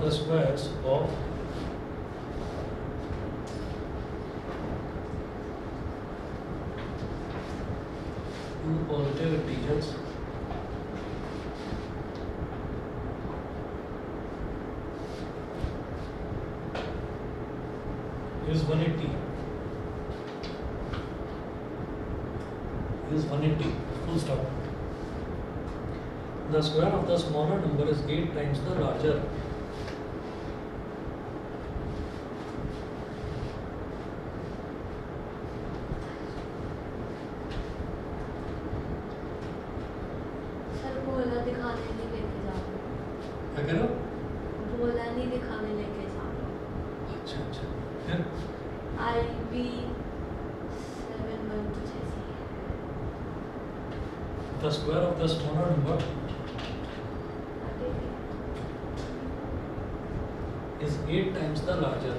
the squares of two positive integers is 180. Is 180. Full stop. The square of the smaller number is 8 times the larger. Sir बोला दिखाने नहीं लेके जा रहे क्या कह रहे हो? बोला नहीं दिखाने लेके जा रहे अच्छा अच्छा फिर IB 7 कुछ ऐसी है the square of the smaller number आगे भी is 8 times the larger.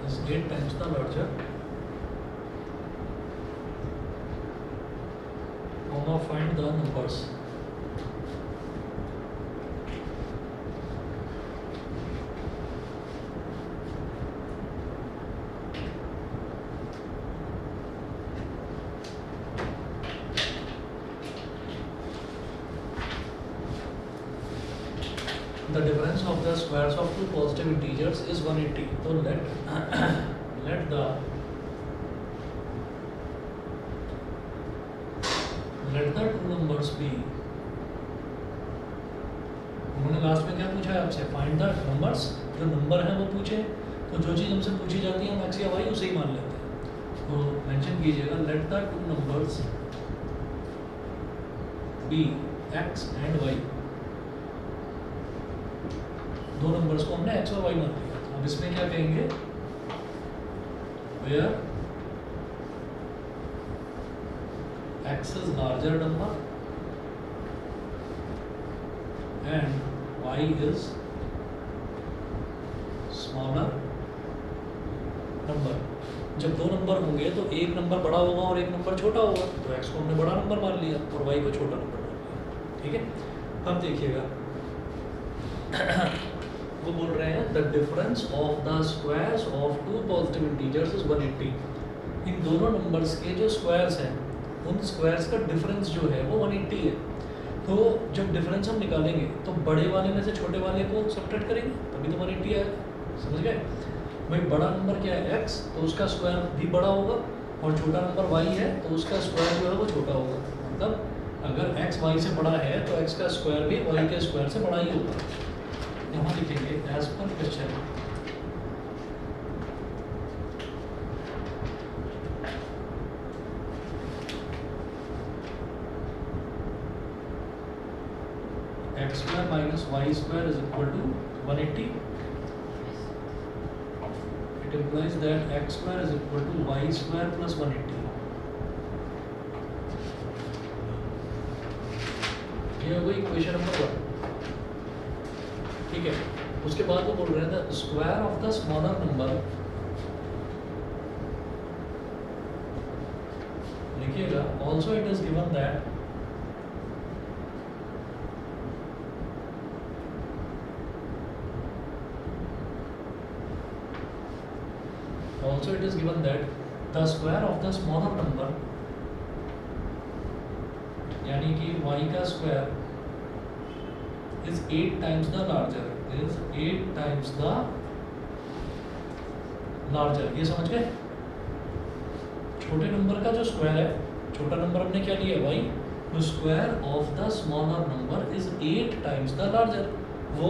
Is 8 times the larger. Comma, find the numbers. The difference of the squares of two positive integers is 180. So let the two numbers be. उन्होंने last में क्या पूछा है आपसे? Find the numbers. जो number है वो पूछे, तो जो चीज़ हमसे पूछी जाती है हम एक्स या वाई उसे ही मान लेते हैं. तो मेंशन कीजिएगा let the two numbers be x and y. दो नंबर्स को हमने एक्स और वाई मान लिया. अब इसमें क्या कहेंगे? Where x is larger number and y is smaller number. जब दो नंबर होंगे तो एक नंबर बड़ा होगा और एक नंबर छोटा होगा, तो एक्स को हमने बड़ा नंबर मान लिया और वाई को छोटा नंबर मान लिया. ठीक है. अब देखिएगा वो बोल रहे हैं the difference of the squares of two positive integers is 180. इन दोनों नंबर्स के जो स्क्वायर्स हैं उन स्क्वायर्स का डिफरेंस जो है वो 180 है. तो जब डिफरेंस हम निकालेंगे तो बड़े वाले में से छोटे वाले को सब्ट्रैक्ट करेंगे तभी तो 180 आएगा. समझ गए भाई? बड़ा नंबर क्या है? एक्स, तो उसका स्क्वायर भी बड़ा होगा और छोटा नंबर वाई है तो उसका स्क्वायर जो है वो छोटा होगा. मतलब अगर एक्स वाई से बड़ा है तो एक्स का स्क्वायर भी वाई के स्क्वायर से बड़ा ही होगा. यहाँ लिखेंगे as per question x square minus y square is equal to 180. It implies that x square is equal to y square plus 180. ये हो गई इक्वेशन नंबर 1. ठीक है. उसके बाद वो बोल रहे हैं the square of the smaller number. लिखिएगा also it is given that also it is given that the square of the smaller number यानी कि y का square is 8 times the larger. ये समझ गए? छोटे नंबर का जो स्क्वायर है, छोटा नंबर हमने क्या लिया? y. तो square of the smaller number is 8 times the larger. वो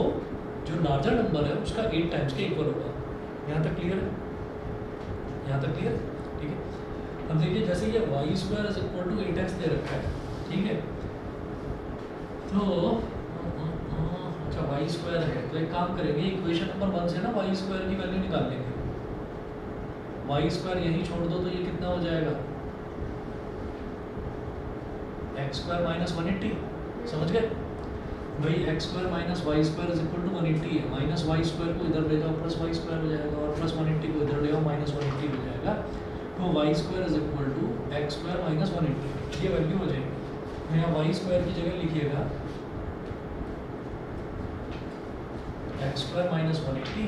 जो लार्जर नंबर है उसका 8 टाइम्स के इक्वल होगा. यहाँ तक क्लियर है? यहाँ तक क्लियर? ठीक है. अब देखिए जैसे ये y square is equal to 8x दे रखा है. ठीक है. तो अच्छा वाई स्क्वायर है तो एक काम करेंगे इक्वेशन नंबर 1 से ना वाई स्क्वायर की वैल्यू निकाल लेंगे. वाई स्क्वायर यहीं छोड़ दो तो ये कितना हो जाएगा? X square minus 180. समझ गए? भाई x square minus y square is equal to 180 है, माइनस वाई स्क्वायर को इधर ले जाओ प्लस वाई स्क्वायर हो जाएगा, और प्लस 180 को इधर ले जाओ माइनस 180 हो जाएगा। तो y square is equal to x square minus 180, ये वैल्यू हो जाएगी। तो यहाँ वाई स्क्वायर की जगह लिखिएगा x square minus 180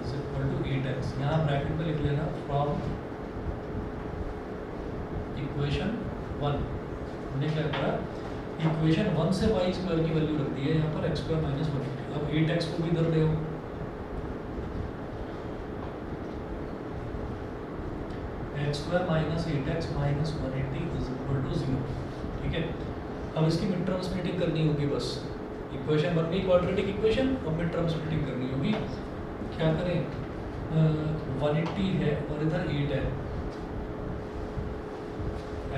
is equal to 8x, यहाँ ब्रैकेट में लिख लेना फ्रॉम इक्वेशन 1। हमने क्या करा, इक्वेशन 1 से वाई स्क्वायर की वैल्यू रख दी है यहाँ पर एक्स स्क्वायर माइनस 180। अब 8x को भी इधर ले आओ, x square minus 8x minus 180 is equal to 0। ठीक है, अब इसकी मिड टर्म स्प्लिटिंग करनी होगी बस। इक्वेशन बन गई क्वाड्रेटिक इक्वेशन, अब मिड टर्म स्प्लिटिंग करनी होगी। क्या करें, 180 है और इधर 8 है,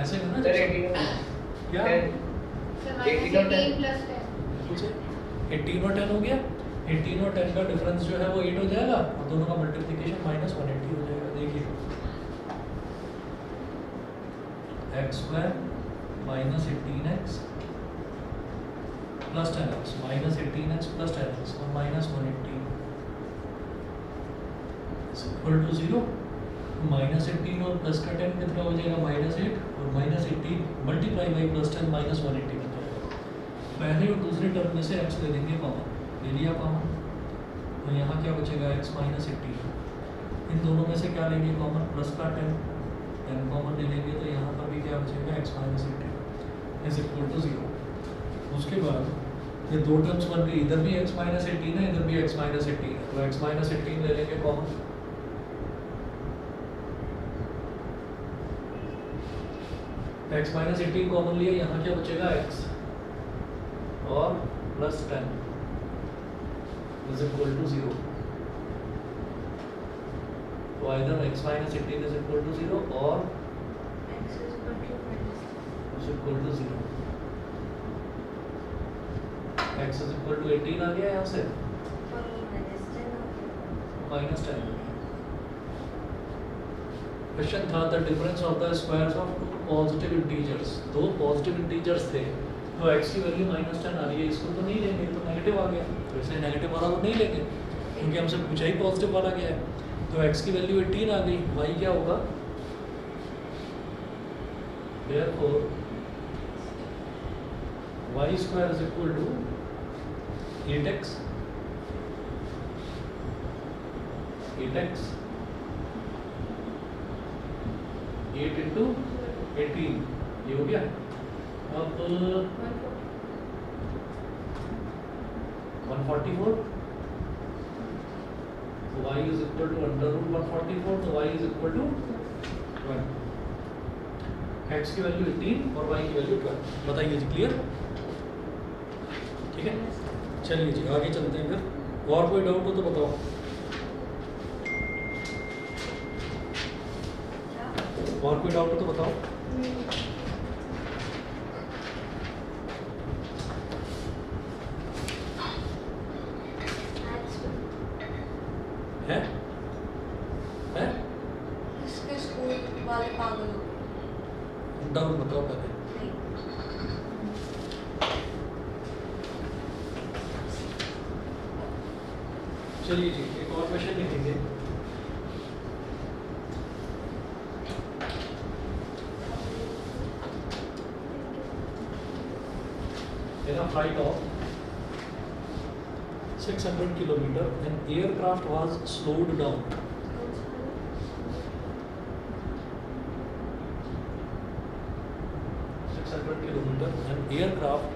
ऐसे है ना? क्या 18 प्लस 10। 18 और 10 हो गया, 18 और 10 का डिफरेंस जो है वो 8 हो जाएगा, और दोनों का मल्टीप्लिकेशन माइनस 180 हो जाएगा। देखिए x square minus 18x plus 10x minus 18x plus 10x और माइनस 180 इक्वल टू 0। माइनस 18 और प्लस का 10 कितना हो जाएगा, माइनस 8, और minus 18 multiply by plus 10 minus 180 बन जाएगा। पहले और दूसरे टर्म में से x ले लेंगे कॉमन, ले लिया कॉमन, तो यहाँ क्या बचेगा x माइनस 18। इन दोनों में से क्या लेंगे कॉमन, प्लस का 10 कॉमन ले लेंगे, तो यहाँ पर भी क्या बचेगा x minus 18 is equal to 0। उसके बाद ये दो टर्म्स बन गई, इधर भी x माइनस 18 है, इधर भी x माइनस 18 है, तो x माइनस 18 ले लेंगे कॉमन। x माइनस 18 कॉमन लिया, यहाँ क्या बचेगा x और प्लस 10 इज इक्वल टू 0। तो इधर x minus 18 is equal to 0 और x is equal to minus is equal to 0। x is equal to 18 आ गया यहाँ से, और minus 10 हो गया। माइनस 10। क्वेश्चन था the difference of the squares of two positive integers. दो पॉजिटिव इंटीजर्स थे, तो x की वैल्यू माइनस 10 आ रही है, इसको तो नहीं लेंगे, तो नेगेटिव आ गया, तो इसलिए नेगेटिव वाला तो नहीं लेंगे क्योंकि हमसे पूछा ही पॉजिटिव वाला गया है। तो x की वैल्यू 18 आ गई, y क्या होगा, therefore y square is equal to 8x 8 into 18, ये हो गया। अब 144, तो y is equal to under root 144, तो y is equal to 1। x की वैल्यू 18 और y की वैल्यू 12। बताइए जी, क्लियर? ठीक है, चलिए जी आगे चलते हैं फिर। और कोई डाउट हो तो बताओ। और कोई डाउट हो तो बताओ। है है इसके स्कूल वाले पागल हो गए। डाउट बताओ पहले। नहीं। चलिए जी एक और क्वेश्चन लिखेंगे। In a flight of 600 kilometer, an aircraft was slowed down. 600 kilometer, an aircraft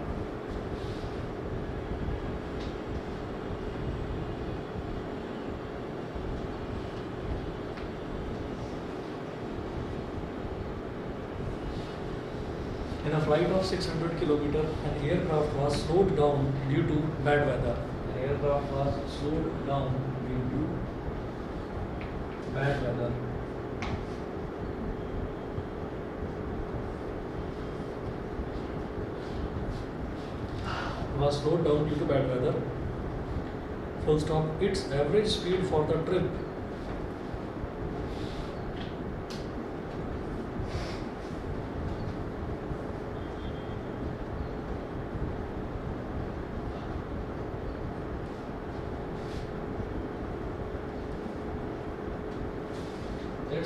in a flight of 600 kilometer, an aircraft was slowed down due to bad weather. An aircraft was slowed down due to bad weather. Was slowed down due to bad weather. Full stop. Its average speed for the trip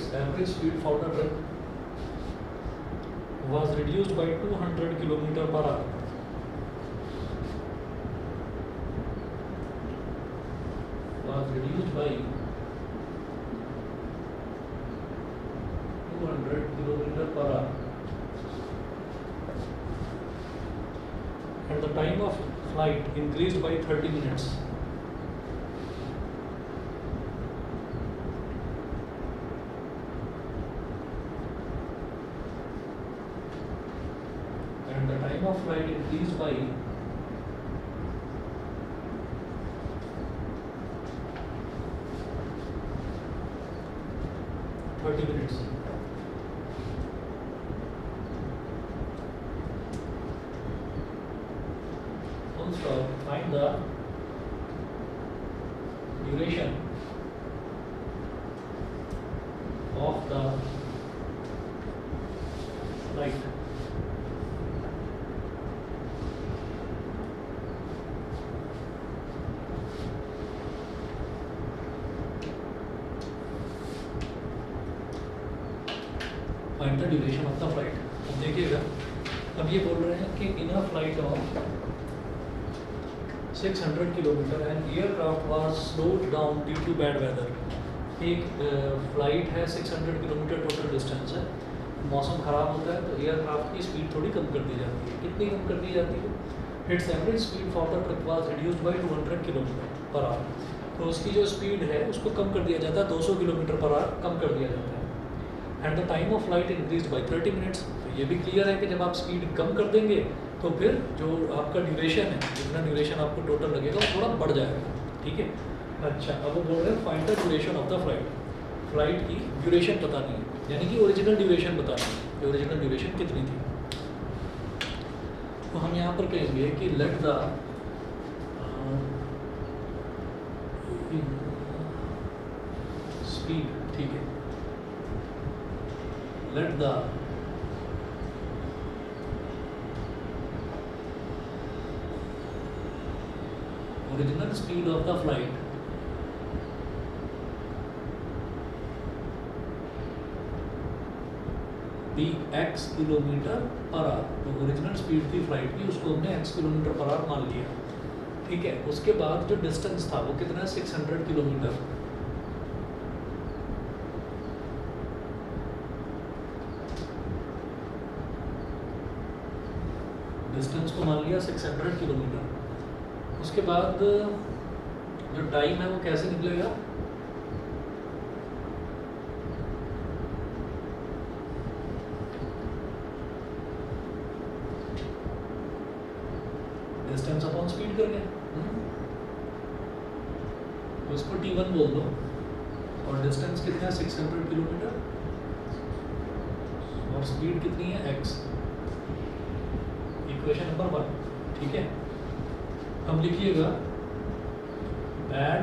its average speed for the trip was reduced by 200 km per hour. Was reduced by 200 km per hour. And the time of flight increased by 30 minutes. And the time of flight increased by 30 minutes. Also, find the duration of the flight. Find the duration of the flight. अब देखिएगा, अब ये बोल रहे हैं कि in a flight of 600 kilometre and aircraft was slowed down due to bad weather. एक flight है 600 किलोमीटर टोटल डिस्टेंस है, मौसम ख़राब होता है तो एयरक्राफ्ट की स्पीड थोड़ी कम कर दी जाती है. कितनी कम कर दी जाती है? It's average speed for the trip was reduced by 200 kilometre per our. तो उसकी जो स्पीड है उसको कम कर दिया जाता है, 200 किलोमीटर पर आवर कम कर दिया जाता है. And the time of flight increase by 30 minutes. तो ये भी क्लियर है कि जब आप स्पीड कम कर देंगे तो फिर जो आपका ड्यूरेशन है, जितना ड्यूरेशन आपको टोटल लगेगा वो थोड़ा बढ़ जाएगा. ठीक है. अच्छा, अब वो बोल रहे हैं find the duration of the flight. Flight की ड्यूरेशन बतानी है, यानी कि ओरिजिनल ड्यूरेशन बतानी है कि ओरिजिनल ड्यूरेशन कितनी थी. तो हम यहाँ पर कहेंगे कि लेट द स्पीड, ठीक है, let the original speed of the flight be x kilometre per our. तो ओरिजिनल स्पीड थी फ्लाइट की, उसको हमने x किलोमीटर पर आवर मान लिया. ठीक है. उसके बाद जो डिस्टेंस था वो कितना है? 600 किलोमीटर. डिस्टेंस को मान लिया 600 किलोमीटर. उसके बाद जो टाइम है वो कैसे निकलेगा? डिस्टेंस अपॉन स्पीड करके. तो इसको T1 बोल दो. और डिस्टेंस कितना है? 600 किलोमीटर. और स्पीड कितनी है? x. Equation number 1. ठीक है. हम लिखिएगा बैड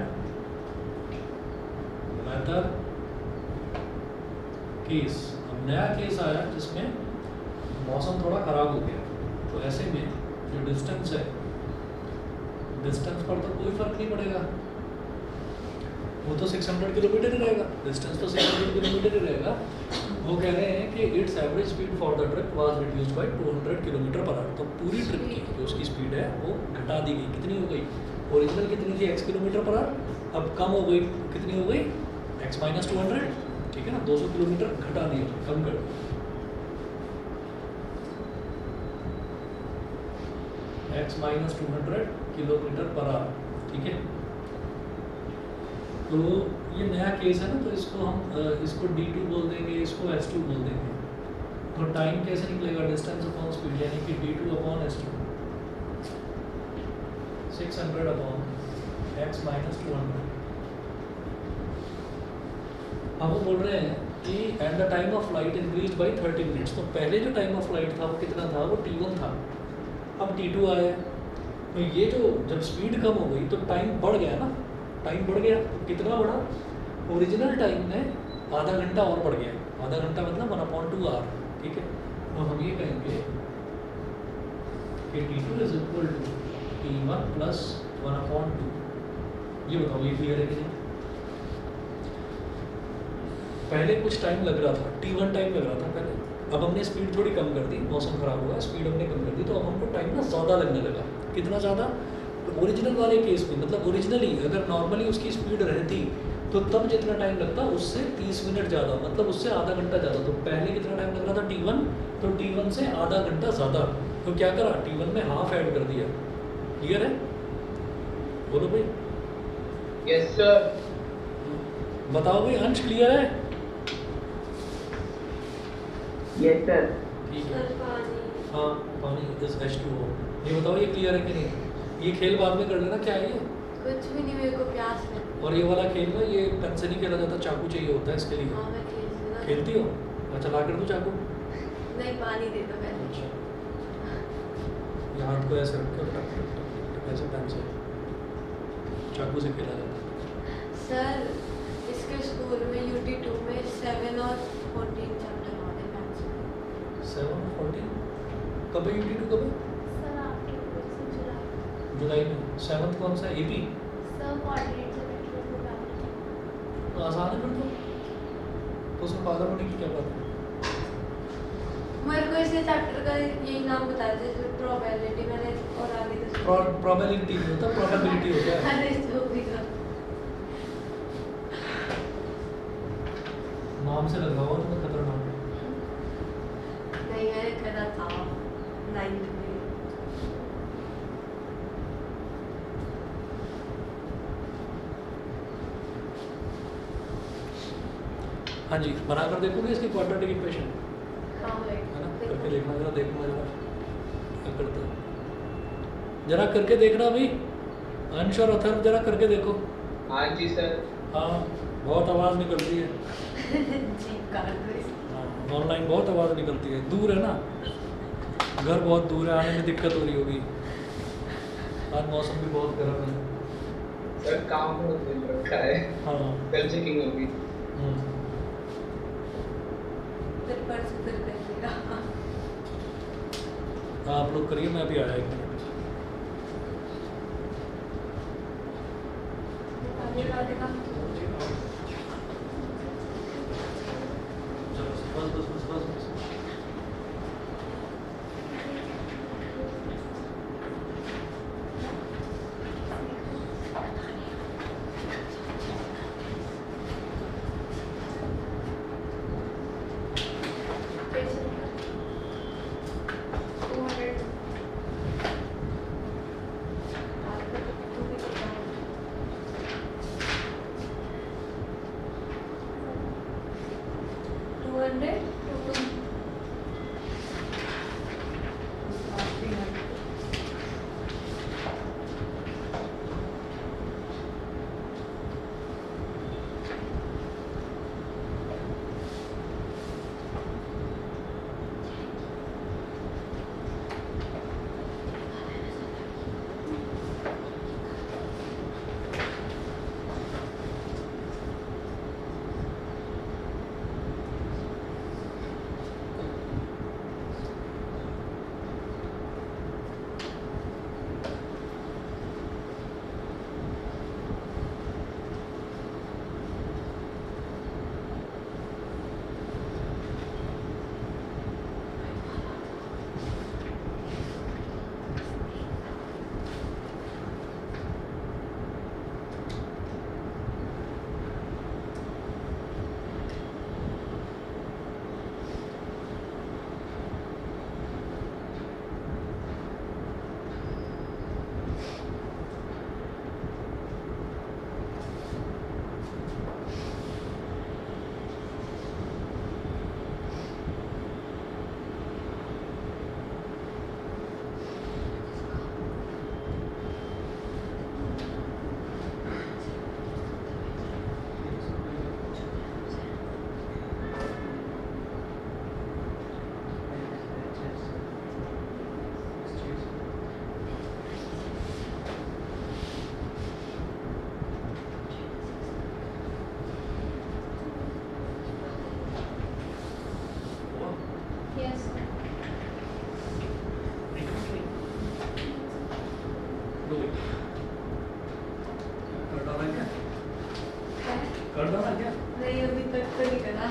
वेदर केस. अब नया केस आया जिसमें मौसम थोड़ा खराब हो गया. तो ऐसे में जो डिस्टेंस है, डिस्टेंस पर तो कोई फर्क नहीं पड़ेगा, वो तो 600 किलोमीटर ही रहेगा. डिस्टेंस तो 600 किलोमीटर ही रहेगा. वो कह रहे हैं कि it's average speed for the trip was reduced by 200 kilometre per our. तो पूरी ट्रिप की जो उसकी स्पीड है वो घटा दी गई. कितनी हो गई? ओरिजिनल कितनी थी? x kilometre per our. अब कम हो गई. कितनी हो गई? x minus 200. ठीक है ना. 200 किलोमीटर घटा दिया, कम कर दिया. x minus 200 kilometre per our. ठीक है. तो ये नया केस है ना, तो इसको हम इसको D2 बोल देंगे, इसको S2 बोल देंगे. तो टाइम कैसे निकलेगा? डिस्टेंस अपॉन स्पीड, यानी कि D2 upon S2. 600 upon x minus 200. अब वो बोल रहे हैं कि and the time of flight increase by 30 minutes. तो पहले जो टाइम ऑफ फ्लाइट था वो कितना था? वो T1 था. अब T2 आया. तो ये जो जब स्पीड कम हो गई तो टाइम बढ़ गया ना. टाइम बढ़ गया. कितना बढ़ा? ओरिजिनल टाइम में आधा घंटा और बढ़ गया. आधा घंटा मतलब 1/2 आवर. ठीक है. तो हम ये कहेंगे कि T2 is equal to T1 plus 1/2. ये बताओ ये क्लियर है कि नहीं? पहले कुछ टाइम लग रहा था, T1 टाइम लग रहा था पहले। अब हमने स्पीड थोड़ी कम कर दी, मौसम खराब हुआ, स्पीड हमने कम कर दी, तो अब हमको टाइम ना ज़्यादा लगने लगा। कितना ज़्यादा? ओरिजिनल वाले केस में, मतलब ओरिजिनली अगर नॉर्मली उसकी स्पीड रहती तो तब जितना टाइम लगता उससे 30 मिनट ज़्यादा, मतलब उससे आधा घंटा ज़्यादा। तो पहले कितना टाइम लग रहा था T1, तो T1 से आधा घंटा ज़्यादा। तो क्या करा, T1 में हाफ ऐड कर दिया। क्लियर है? बोलो भाई। Yes sir. बताओ भाई, अंश क्लियर है? Yes sir. ठीक है। सर पानी। हाँ, पानी इज H2O। ये बताओ ये क्लियर है कि नहीं? ये खेल बाद में कर लेना, क्या है ये? कुछ भी नहीं, मेरे को प्यास है। और ये वाला खेल ना, ये पेन से नहीं खेला जाता, चाकू चाहिए होता है इसके लिए। हाँ मैं खेलती हूँ ना। खेलती हो? अच्छा, ला कर दूँ चाकू? नहीं, पानी दे दो पहले। अच्छा, ये हाथ को ऐसे रख कर टक टक टक टक टक ऐसे पेन से चाकू से खेला जाता है। सर इसके स्कूल में UT2 में 7 और 14 चैप्टर होते हैं मैथ्स में। 7 14 कब है UT2 कब है? सर आपके कोर्स से जुलाई जुलाई में। 7th कौन सा है? AP? सर कोऑर्डिनेट से बैठे प्रोग्राम तो आसान है फिर तो उसमें पागल होने की क्या बात है? मेरे को इसे चैप्टर का यही नाम बता दे, प्रोबेबिलिटी मैंने और आगे तो प्रोबेबिलिटी नहीं होता, प्रोबेबिलिटी होता है। अरे जो भी का नाम से लगा हुआ तुम्हें खतरनाक। नहीं, मैंने करा था 9th में। हाँ जी, बना कर देखोगे इसकी क्वाड्रेटिक इक्वेशन? हाँ भाई, है ना? देखो। करके देखना जरा, देखना जरा क्या करता है। जरा करके देखना भाई, अंश और अथर्व जरा करके देखो। हाँ जी सर। हाँ, बहुत आवाज़ निकलती है। जीप काट दो इसे। हाँ, ऑनलाइन बहुत आवाज़ निकलती है, दूर है ना, घर बहुत दूर है, आने में दिक्कत हो रही होगी। आज मौसम भी बहुत गर्म है। सर काम बहुत मिल रखा है, हाँ। कल चेकिंग होगी। हम्म। फिर परसों फिर करिएगा। हाँ, आप लोग करिए, मैं अभी आया 1 मिनट। आगे राधे का चलो, बस। कर डाला क्या? नहीं, अभी तक तो नहीं करा।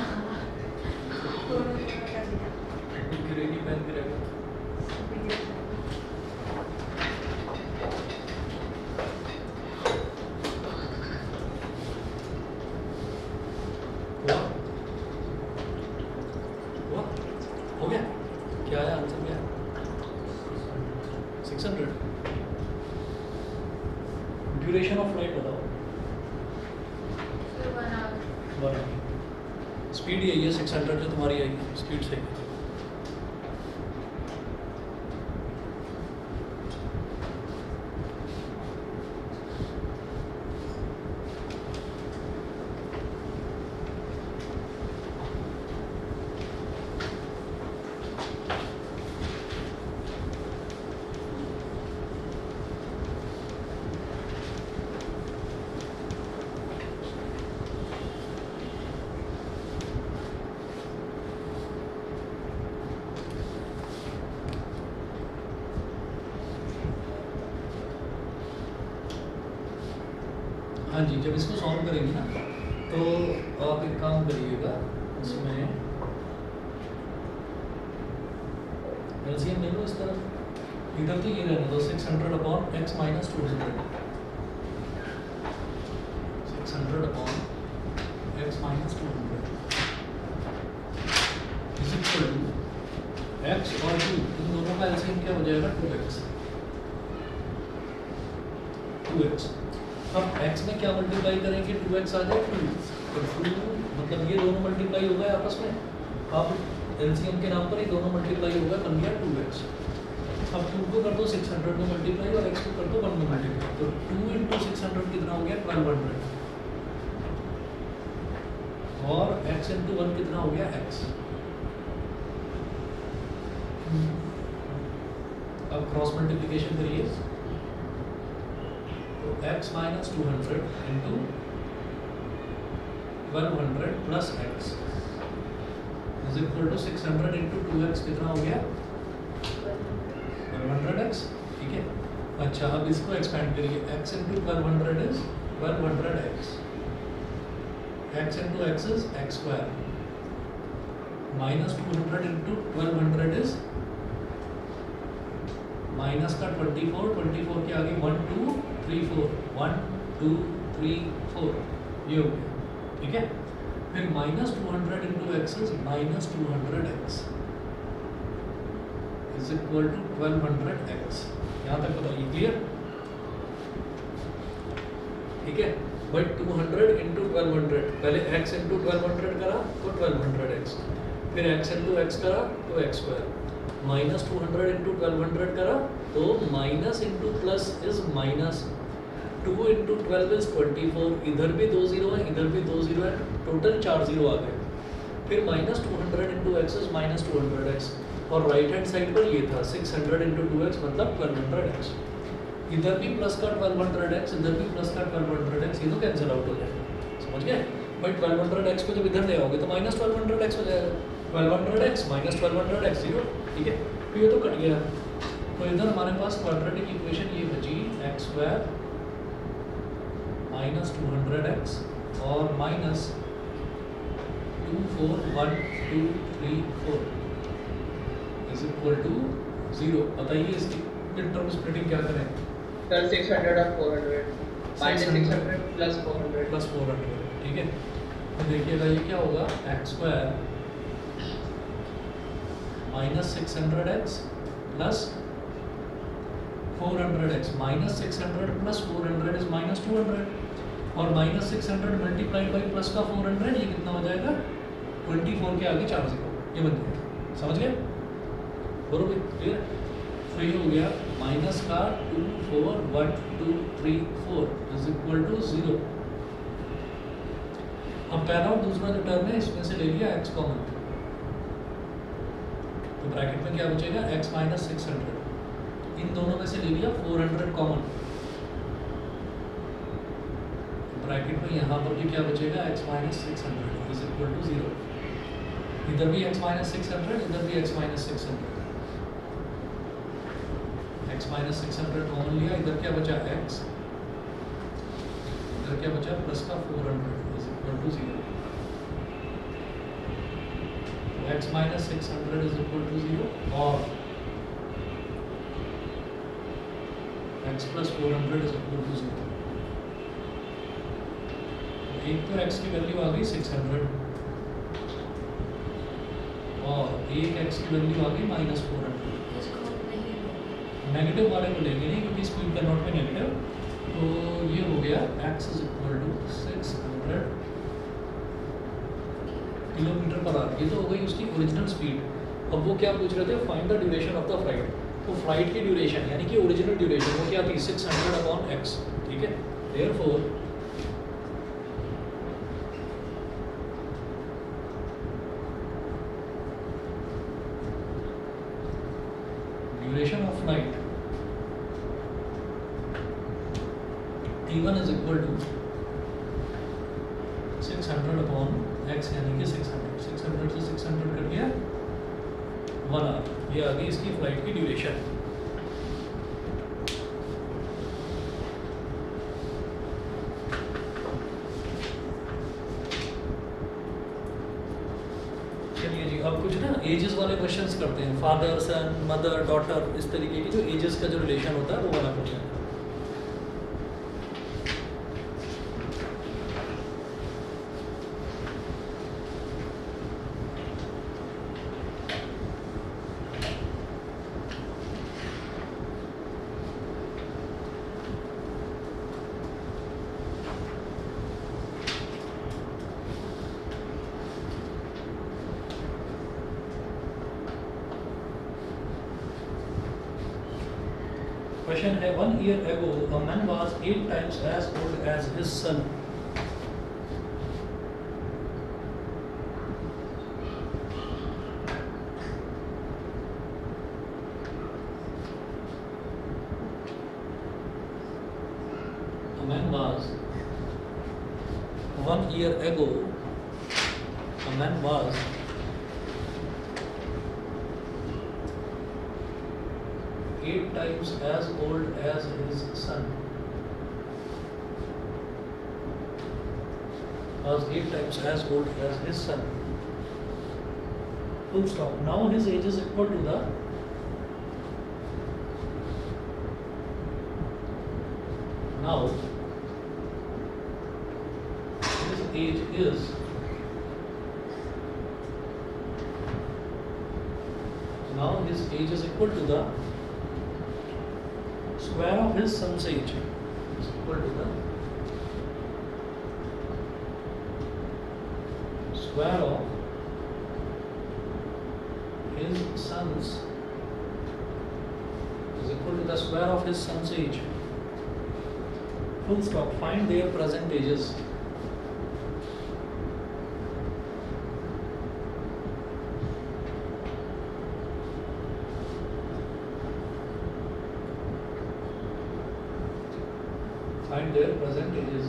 600 ड्यूरेशन ऑफ फ्लाइट बताओ। फिर 1 आवर। स्पीड यही है 600 जो तुम्हारी आएगी स्पीड से। हाँ जी, जब इसको सॉल्व करेंगे ना तो आप एक काम करिएगा, इसमें एलसीएम ले लो इस तरफ, इधर तो ये रहने दो 600 upon x minus 200, 600 upon x minus 200 is equal to x और 2, इन दोनों का एलसीएम क्या हो जाएगा 2x। अब x में क्या मल्टीप्लाई करेंगे, 2x आ जाए 2, तो 2 मतलब ये दोनों मल्टीप्लाई हो गए आपस में, अब एलसीएम के नाम पर ये दोनों मल्टीप्लाई हो गए, बन गया 2x। अब 2 को कर दो 600 में मल्टीप्लाई और x को कर दो 1 में मल्टीप्लाई, तो 2 इंटू 600 कितना हो गया 1200, और x इंटू 1 कितना हो गया x। अब क्रॉस मल्टीप्लिकेशन करिए, तो x minus 200 into 1200 plus x is equal to 600 into 2x कितना हो गया 1200x। ठीक है, अच्छा अब इसको एक्सपेंड करिए, x into 1200 is 1200x, x into x is x square, minus 200 into 1200 is minus का 24, 24 के आगे 1 2 3 4, 1 2 3 4 ये हो गया। ठीक है, फिर minus 200 into x is minus 200x is equal to 1200x। यहाँ तक बताइए क्लियर? ठीक है, बट 200 इंटू 1200, पहले x इंटू 1200 करा तो 1200x, फिर x इंटू x करा तो x स्क्वायर, माइनस 200 इंटू 1200 करा तो minus into plus is minus, 2 into 12 is 24, इधर भी 2 जीरो है इधर भी 2 जीरो है, टोटल 4 जीरो आ गए, फिर minus 200 into x is minus 200x, और राइट हैंड साइड पर ये था 600 इंटू 2x मतलब 1200x, इधर भी प्लस का 1200x इधर भी प्लस का 1200x, ये तो कैंसिल आउट हो जाएगा, समझ गए? बट 1200x को जब इधर ले आओगे तो माइनस 1200x हो जाएगा, 1200x माइनस 1200x जीरो। ठीक है, तो ये तो कट गया, तो इधर हमारे पास क्वाड्रेटिक इक्वेशन ये बची एक्स स्क्वायर माइनस 200x और माइनस 2 4 1 2 3 4 इज इक्वल टू 0। बताइए इसकी मिड टर्म स्प्लिटिंग क्या करें? सर 600 और 400 माइनस 600 प्लस 400 प्लस 400। ठीक है, तो देखिएगा ये क्या होगा, x square minus 600x plus 400x, minus 600 plus 400 is minus 200, और माइनस 600 मल्टीप्लाइड बाई प्लस का 400, ये कितना हो जाएगा 24 के आगे 4 जीरो, ये बन जाएगा, समझ गए? बरोबर क्लियर? तो ये हो गया माइनस का 2 4 1 2 3 4 इज इक्वल टू 0। अब पहला और दूसरा जो टर्म है इसमें से ले लिया x कॉमन, तो ब्रैकेट में क्या बचेगा x माइनस 600, इन दोनों में से ले लिया 400 कॉमन, ब्रैकेट में यहाँ पर भी क्या बचेगा x minus 600 is equal to 0, इधर भी x माइनस 600 इधर भी x माइनस 600, x माइनस 600 कॉमन लिया, इधर क्या बचा x, इधर क्या बचा प्लस का 400 is equal to 0, x minus 600 is equal to 0 और x plus 400 is equal to 0। एक तो x की वैल्यू आ गई 600 और एक x की वैल्यू आ गई माइनस 400। इसको नहीं लो। नेगेटिव वाले को लेंगे नहीं क्योंकि speed can not be negative. तो ये हो गया x is equal to 600 kilometre per hour. ये तो हो गई उसकी ओरिजिनल स्पीड। अब वो क्या पूछ रहे थे, find the duration of the flight. तो फ्लाइट की ड्यूरेशन यानी कि ओरिजिनल ड्यूरेशन वो क्या थी, 600 अपॉन x, ठीक है। Therefore duration of flight t1 is equal to 600 upon x यानी कि 600 से 600 कर दिया 1 आवर। ये आ गई इसकी फ्लाइट की ड्यूरेशन। चलिए जी, अब कुछ ना एजेस वाले क्वेश्चंस करते हैं। फादर, सन, मदर, डॉटर, इस तरीके की जो एजेस का जो रिलेशन होता है वो वाला क्वेश्चन। Question है 1 year ago a man was 8 times as old as his son. A man was 1 year ago a man was 8 times as old as his son. Was 8 times as old as his son. Full stop. Now his age is equal to the now his age is equal to the square of his son's age is equal to the square of his son's is equal to the square of his son's age. Full stop. Find their present ages. Find their present ages.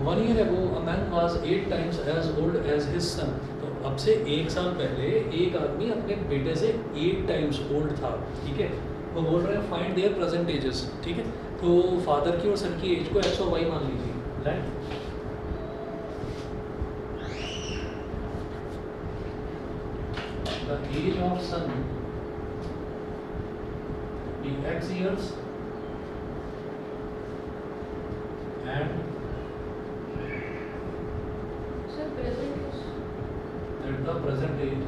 One year ago, a man was 8 times as old as his son. तो अब से 1 साल पहले एक आदमी अपने बेटे से 8 टाइम्स ओल्ड था, ठीक है। वो बोल रहे हैं फाइंड देयर प्रेजेंट एजेस, ठीक है। तो फादर की और सन की एज को x और y मान लीजिए, right. The age of son be x years and Sir, present is at the present age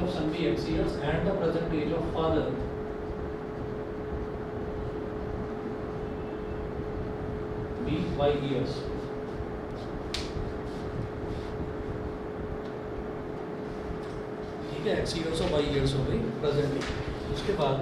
of son be x years and the present age of father be y years. ठीक है, x years और y years हो गई present as. उसके बाद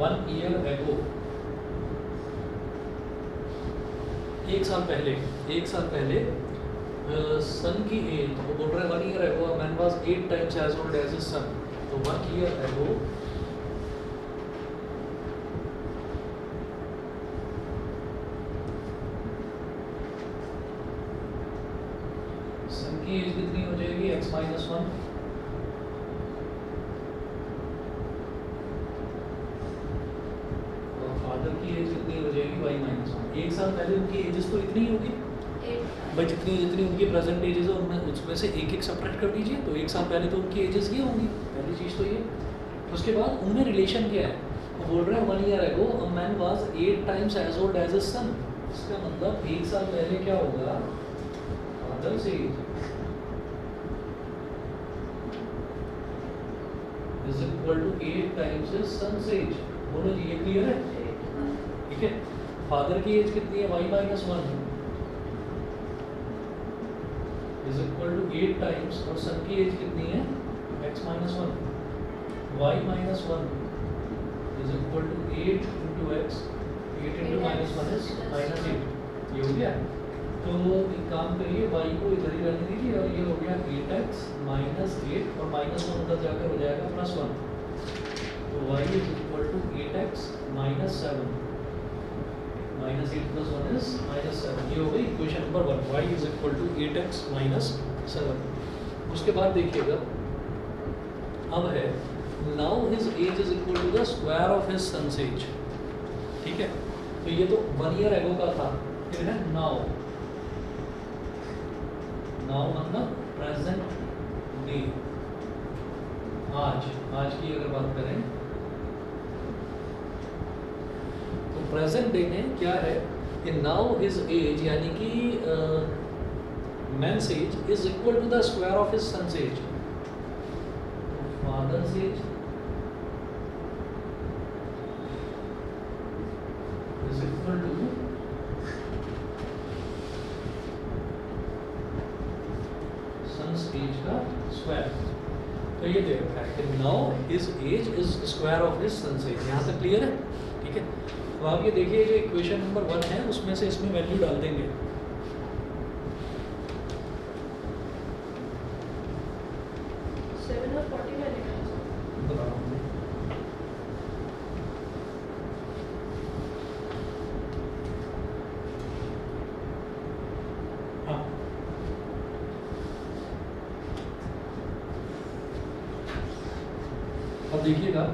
one year ago, 1 साल पहले सन की एज, वो बोल रहे हैं 1 year ago man was 8 times as old as his son. तो 1 ईयर एगो सन की एज कितनी हो जाएगी, x माइनस 1 और फादर की वाई माइनस वन। एक साल पहले उनकी एजेस तो इतनी ही होगी 8 भाई, जितनी जितनी उनकी प्रेजेंट एजेस है उनमें उसमें से एक एक सब्ट्रैक्ट कर दीजिए, तो एक साल पहले तो उनकी एजेस ये होंगी, पहली चीज़ तो ये। उसके बाद उनमें रिलेशन क्या है, वो बोल रहे हैं 1 year ago a man was 8 times as old as his son. इसका मतलब एक साल पहले क्या होगा, फादर से is equal to 8 times his son age. बोलो जी, ये क्लियर है? ठीक है। फादर की एज कितनी है, y minus one is equal to 8 times, और सन की एज कितनी है, x minus one. y minus one is equal to 8 into x, 8 into minus one is minus 8। ये हो गया। तो एक काम करिए, y को इधर ही रहने दीजिए, और ये हो गया 8x माइनस 8, और माइनस वन उधर जाकर हो जाएगा प्लस 1। तो y is equal to 8x minus 7 minus 8 plus 1 is minus 7। ये हो गई equation number 1, y is equal to 8x minus 7। उसके बाद देखिएगा, अब है now his age is equal to the square of his son's age. ठीक है, तो ये तो 1 ईयर एगो का था, फिर है नाउ, नाउ मतलब प्रेजेंट डे, आज की अगर बात करें तो प्रेजेंट डे में क्या है कि नाउ हिज एज यानी कि man's age is equal to the square of his son's age. Father's age is equal to son's age का स्क्वायर। तो ये दे रखा है कि now his age is square of his son's age. यहाँ तक क्लियर है? ठीक है। तो आप ये देखिए, जो इक्वेशन नंबर 1 है उसमें से इसमें वैल्यू डाल देंगे। बता रहा हूँ। हाँ, अब देखिएगा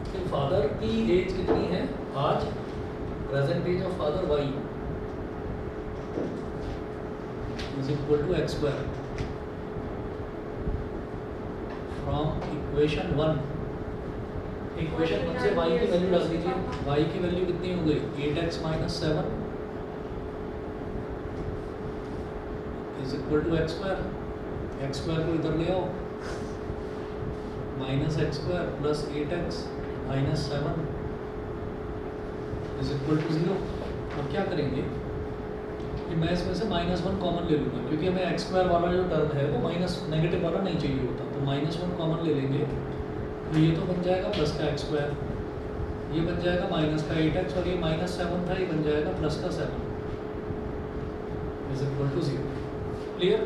कि फादर की एज कितनी है आज, present age of father y is equal to x square from equation 1। Equation 1 से y की वैल्यू डाल दीजिए। y की वैल्यू कितनी हो गई, 8x minus 7 is equal to x square. X square को इधर ले आओ, minus x square plus 8x minus 7 is equal to 0। अब क्या करेंगे कि मैं इसमें से -1 कॉमन ले लूँगा, क्योंकि हमें एक्स स्क्वायर वाला जो टर्म है वो माइनस नेगेटिव वाला नहीं चाहिए होता, तो -1 कॉमन ले लेंगे। तो ये तो बन जाएगा प्लस का एक्स स्क्वायर, ये बन जाएगा माइनस का 8x, और ये -7 था, ये बन जाएगा प्लस का 7 इज इक्वल टू 0। क्लियर?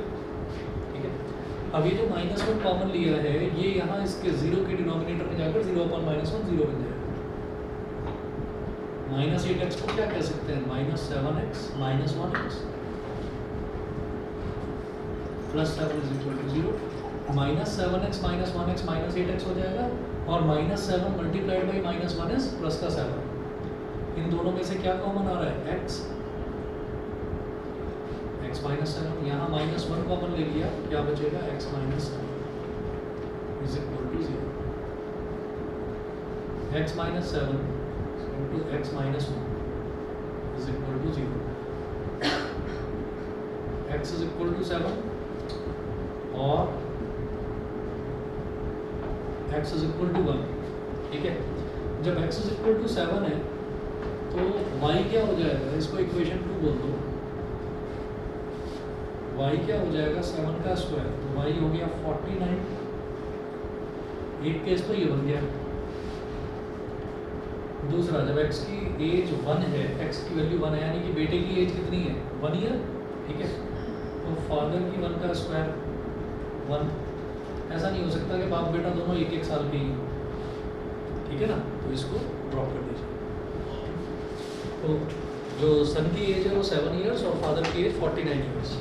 ठीक है। अब ये जो -1 कॉमन लिया है, ये यहाँ इसके 0 के डिनोमिनेटर में जाकर 0/-1 0 बन जाएगा। -8x को क्या कह सकते हैं, -7x minus 1x plus 7 is equal to 0। -7x minus 1x minus 8x हो जाएगा, और -7 मल्टीप्लाइड बाई -1 इज प्लस का 7। इन दोनों में से क्या कॉमन आ रहा है, x माइनस 7। यहाँ -1 कॉमन ले लिया, क्या बचेगा, x minus 7 is equal to 0। x minus 7 into x minus 1 is equal to 0। x is equal to 7 और x is equal to 1। ठीक है, जब x is equal to 7 है तो y क्या हो जाएगा, इसको इक्वेशन 2 बोल दो। y क्या हो जाएगा, 7 का स्क्वायर, तो y हो गया 49। एक केस तो ये बन गया। दूसरा, जब x की एज 1 है, x की वैल्यू 1 है, यानी कि बेटे की एज कितनी है, 1 ईयर। ठीक है, तो फादर की 1 का स्क्वायर 1। ऐसा नहीं हो सकता कि बाप बेटा दोनों 1-1 साल के ही। ठीक है ना, तो इसको ड्रॉप कर दीजिए। तो जो सन की एज है वो 7 ईयर्स और फादर की एज 49 ईयर्स।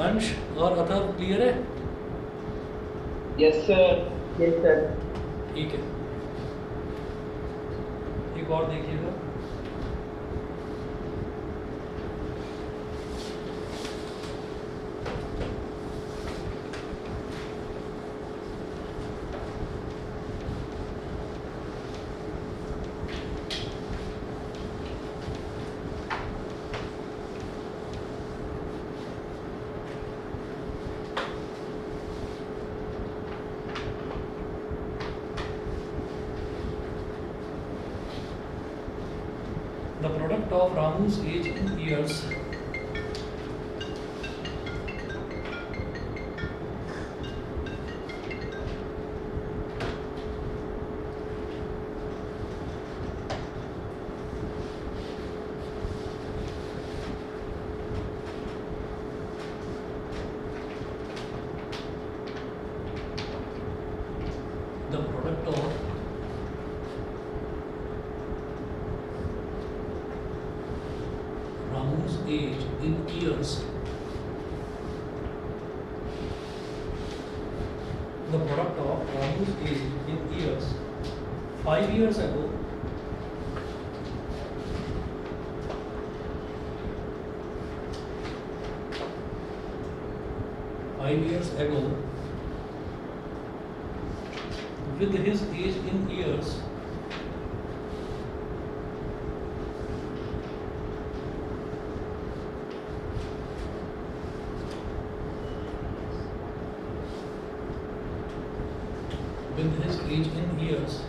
अंश और अथर्व क्लियर है? Yes sir. Yes sir. ठीक है, एक और देखिएगा। The product of Ramu's age in years. The product of Ramu's age in years. The product of Ramu's age in years. 5 years ago, with his age in years, with his age in years,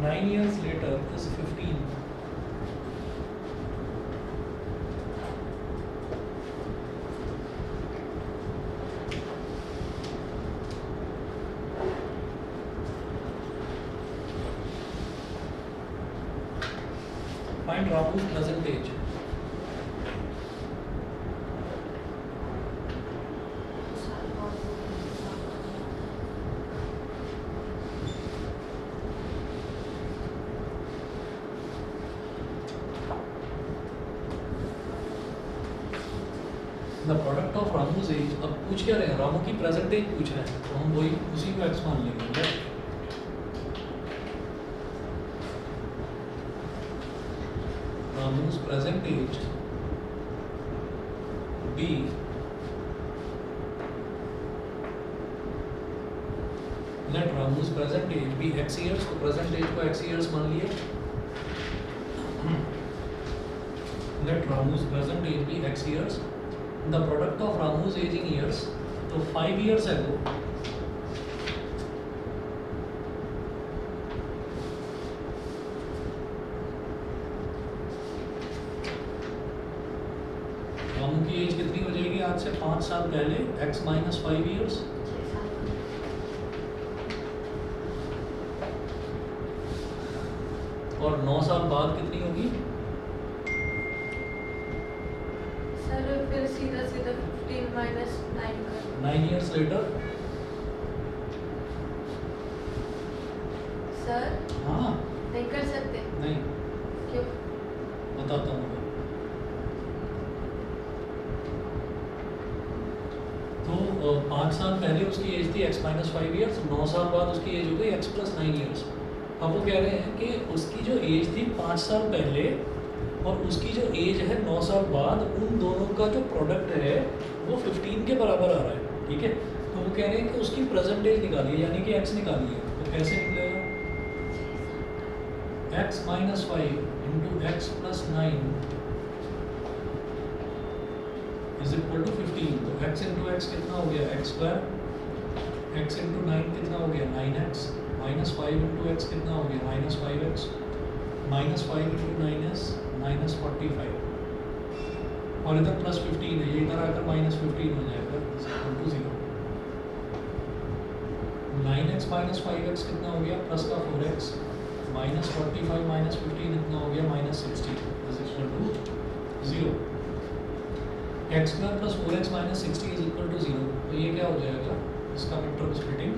9 years later is 15. Find Ramu's present age. साल बाद The product of Ramu's age, अब पूछ क्या रहे हैं, रामू की present as पूछ रहे हैं, तो हम वही उसी को एक्स मान लेंगे। Ramu's present age B let Ramu's present age be x years, तो present age को x years मान लिए। Let Ramu's present age be x years. The product of Ramu's age in years, तो 5 years ago रामू की age कितनी हो जाएगी आज से 5 साल पहले, x माइनस 5 ईयर्स, 6 साल और 9 साल बाद कितनी होगी? सर फिर सीधा सीधा 15 माइनस 9 कर 9 years later। सर हाँ, नहीं कर सकते नहीं, क्यों? बताता हूँ मैं। तो 5 साल पहले उसकी एज थी x माइनस 5 ईयर्स, 9 साल बाद उसकी एज हो गई x प्लस 9 ईयर्स। अब वो कह रहे हैं कि उसकी जो एज थी 5 साल पहले और उसकी जो एज है 9 साल बाद, उन दोनों का जो प्रोडक्ट है वो 15 के बराबर आ रहा है, ठीक है। तो वो कह रहे हैं कि उसकी प्रेजेंट एज निकालिए, यानी कि x निकालिए। तो कैसे निकलेगा? x minus 5 into x plus 9 is equal to 15। तो x इंटू एक्स कितना हो गया? x square. x इंटू 9 कितना हो गया? 9x। माइनस 5 इंटू एक्स कितना हो गया? Minus 5x। Minus 5 into 9s minus 45, और इधर प्लस 15 है, ये इधर आकर माइनस 15 हो जाएगा, equal to 0। 9x minus 5x कितना हो गया? प्लस का 4x। माइनस 45 माइनस 15 इतना हो गया? Minus 60 is equal to 0। X square plus 4x minus 60 is equal to 0। तो ये क्या हो जाएगा? इसका मिड-टर्म स्प्लिटिंग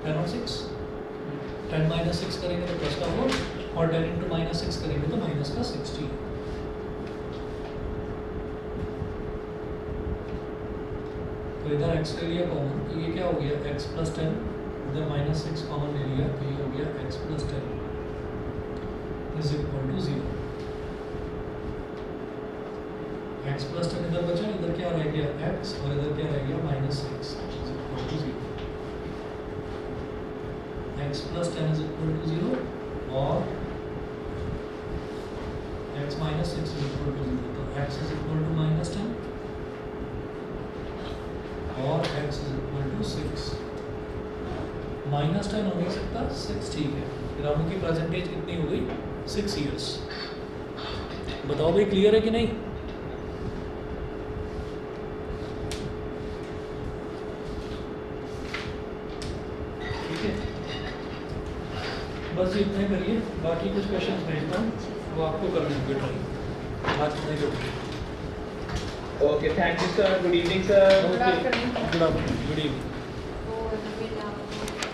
10 और 6, 10 माइनस 6 करेंगे तो प्लस का 4, और 10 इंटू माइनस 6 करेंगे तो माइनस का 60। तो इधर x ले लिया कॉमन, तो ये क्या हो गया x प्लस 10, इधर माइनस 6 कॉमन ले लिया, तो ये हो गया x plus 10 is equal to 0। x plus 10 इधर बचा, इधर क्या रह गया x और इधर क्या रह गया minus 6 is equal to 0। x plus 10 is equal to 0 और x minus 6 is equal to 0, तो x is equal to minus 10 और x is equal to 6। Minus 10 हो नहीं सकता, 6 ठीक है। फिर हम की परसेंटेज कितनी हो गई 6 ईयर्स। बताओ भाई क्लियर है कि नहीं? ठीक है, बस इतना ही करिए, बाकी कुछ क्वेश्चन भेजना वो आपको करने होंगे ट्राई, आज नहीं करूँगी। Okay, thank you, sir. Good evening, sir. Okay, good afternoon, good evening.